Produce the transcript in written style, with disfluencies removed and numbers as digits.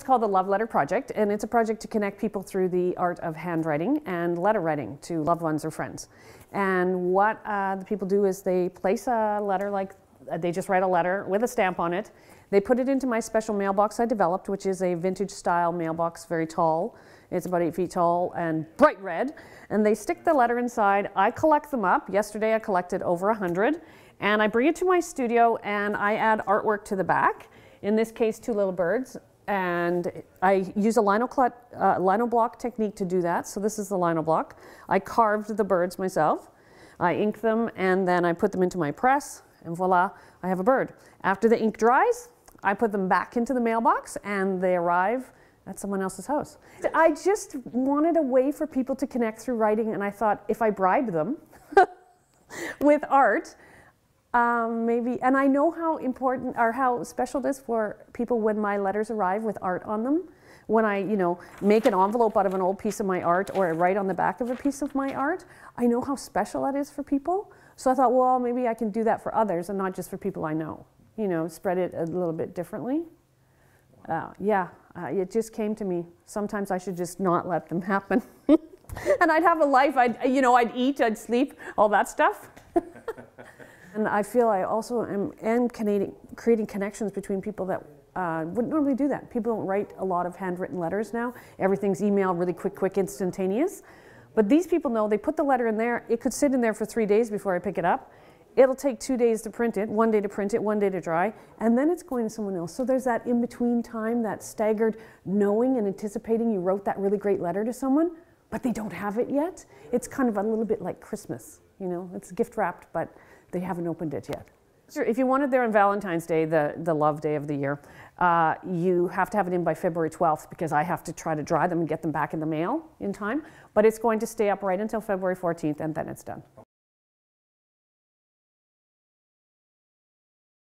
called the Love Letter Project, and it's a project to connect people through the art of handwriting and letter writing to loved ones or friends. And what the people do is they place a letter, like they just write a letter with a stamp on it. They put it into my special mailbox I developed, which is a vintage style mailbox, very tall. It's about 8 feet tall and bright red. And they stick the letter inside. I collect them up. Yesterday I collected over 100. And I bring it to my studio and I add artwork to the back. In this case, 2 little birds. And I use a lino block technique to do that. So this is the lino block. I carved the birds myself. I ink them and then I put them into my press. And voila, I have a bird. After the ink dries, I put them back into the mailbox and they arrive at someone else's house. I just wanted a way for people to connect through writing, and I thought if I bribe them with art, maybe, and I know how important or how special it is for people when my letters arrive with art on them. When I, make an envelope out of an old piece of my art or I write on the back of a piece of my art, I know how special that is for people. So I thought, well, maybe I can do that for others and not just for people I know. Spread it a little bit differently. It just came to me. Sometimes I should just not let them happen. And I'd have a life, I'd eat, I'd sleep, all that stuff. And I feel I also am creating connections between people that wouldn't normally do that. People don't write a lot of handwritten letters now. Everything's email, really quick, instantaneous. But these people know they put the letter in there. It could sit in there for 3 days before I pick it up. It'll take 2 days to print it, 1 day to print it, 1 day to dry, and then it's going to someone else. So there's that in-between time, that staggered knowing and anticipating you wrote that really great letter to someone, but they don't have it yet. It's kind of a little bit like Christmas, It's gift wrapped, but they haven't opened it yet. Sure, if you want it there on Valentine's Day, the love day of the year, you have to have it in by February 12th because I have to try to dry them and get them back in the mail in time. But it's going to stay up right until February 14th and then it's done.